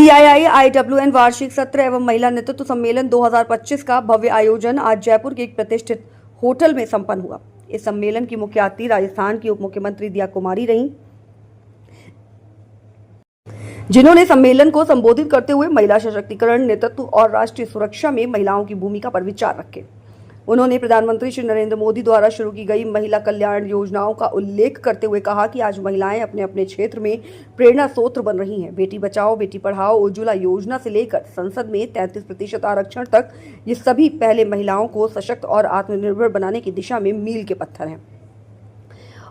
CII IWN वार्षिक सत्र एवं महिला नेतृत्व सम्मेलन 2025 का भव्य आयोजन आज जयपुर के एक प्रतिष्ठित होटल में संपन्न हुआ। इस सम्मेलन की मुख्य अतिथि राजस्थान की उप मुख्यमंत्री दिया कुमारी रहीं, जिन्होंने सम्मेलन को संबोधित करते हुए महिला सशक्तिकरण, नेतृत्व और राष्ट्रीय सुरक्षा में महिलाओं की भूमिका पर विचार रखे। उन्होंने प्रधानमंत्री श्री नरेंद्र मोदी द्वारा शुरू की गई महिला कल्याण योजनाओं का उल्लेख करते हुए कहा कि आज महिलाएं अपने अपने क्षेत्र में प्रेरणा स्रोत बन रही हैं। बेटी बचाओ बेटी पढ़ाओ, उज्ज्वला योजना से लेकर संसद में 33% आरक्षण तक, ये सभी पहले महिलाओं को सशक्त और आत्मनिर्भर बनाने की दिशा में मील के पत्थर हैं।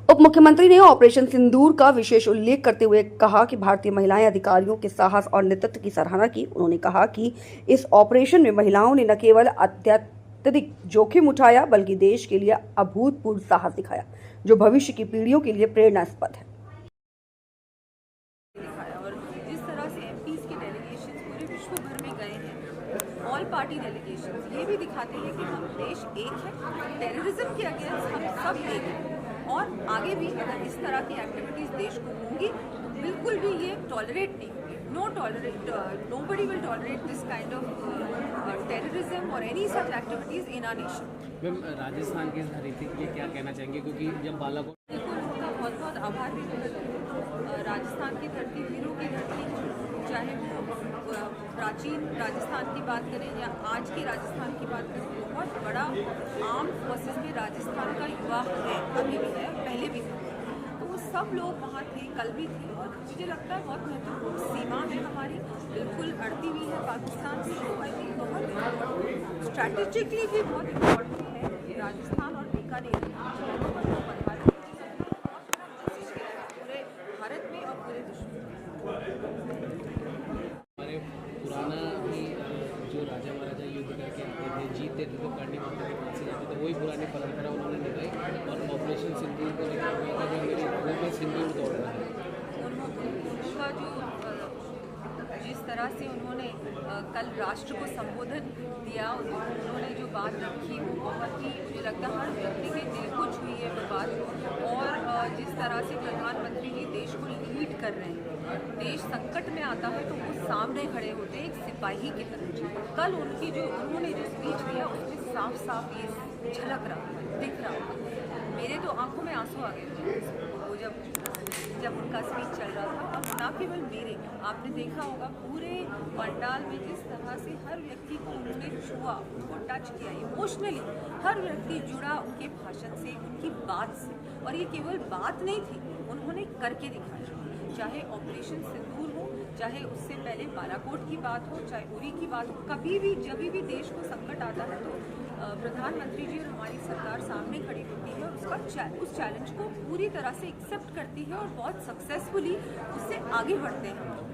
उप मुख्यमंत्री ने ऑपरेशन सिंदूर का विशेष उल्लेख करते हुए कहा कि भारतीय महिलाएं अधिकारियों के साहस और नेतृत्व की सराहना की। उन्होंने कहा कि इस ऑपरेशन में महिलाओं ने न केवल अत्यधिक जोखिम उठाया बल्कि देश के लिए अभूतपूर्व साहस दिखाया, जो भविष्य की पीढ़ियों के लिए प्रेरणास्पद है। और जिस तरह से एमपीज के डेलीगेशंस पूरे विश्व भर में गए हैं, ऑल पार्टी डेलीगेशंस, ये भी दिखाते हैं कि हम देश एक है, टेररिज्म के अगेंस्ट हम सब एक हैं। और आगे भी अगर इस तरह की एक्टिविटीज देश को होंगी तो बिल्कुल भी ये टॉलरेट नहीं होगी। Nobody will tolerate this kind of terrorism or any such activities in our nation. Ma'am, Rajasthan की इस धरती के लिए क्या कहना चाहेंगे, क्योंकि जब बालाकोट बिल्कुल उनका बहुत बहुत आभार भी करती हूँ। राजस्थान की धरती वीरों की धरती, चाहे वो प्राचीन राजस्थान की बात करें या आज के राजस्थान की बात करें, बहुत बड़ा आर्म फोर्सेस में राजस्थान का युवा है, अभी भी है, पहले भी था। तो वो सब लोग वहाँ थे, कल भी थे, और मुझे लगता है बहुत महत्वपूर्ण सीमा है हमारी, बिल्कुल अड़ती हुई है पाकिस्तान से। तो आई थिंक बहुत स्ट्रैटेजिकली भी बहुत इम्पोर्टेंट है राजस्थान और बीकानेर पूरे भारत में और पूरे विश्व में। हमारे पुराना ही जो राजा महाराजा युद्ध करके आते थे, जीतते थे तो कर्णी माता के पास से जाते थे, वही पुरानी परंपरा उन्होंने निभाई और ऑपरेशन सिंदूर को लेकर हुआ था, जो मेरे मुंह में सिंदूर दौड़ रहा है। उनका जो जिस तरह से उन्होंने कल राष्ट्र को संबोधन दिया, उन्होंने जो बात रखी वो बहुत ही, मुझे लगता है हर व्यक्ति के दिल को छुई है वो बात। और जिस तरह से प्रधानमंत्री जी देश को लीड कर रहे हैं, देश संकट में आता है तो वो सामने खड़े होते हैं एक सिपाही की तरह। कल उन्होंने जो स्पीच दिया उसमें साफ साफ ये झलक रहा, दिख रहा। मेरे तो आंखों में आंसू आ गए वो जब उनका स्पीच चल रहा था। और ना केवल मेरे, आपने देखा होगा पूरे पंडाल में जिस तरह से हर व्यक्ति को उन्होंने छुआ, उनको टच किया, इमोशनली हर व्यक्ति जुड़ा उनके भाषण से, उनकी बात से। और ये केवल बात नहीं थी, उन्होंने करके दिखाया। चाहे ऑपरेशन सिंदूर हो, चाहे उससे पहले बालाकोट की बात हो, चाहे उरी की बात हो, कभी भी जब भी देश को संकट आता है तो प्रधानमंत्री जी और हमारी सरकार सामने खड़ी होती है और उस चैलेंज को पूरी तरह से एक्सेप्ट करती है और बहुत सक्सेसफुली उससे आगे बढ़ते हैं।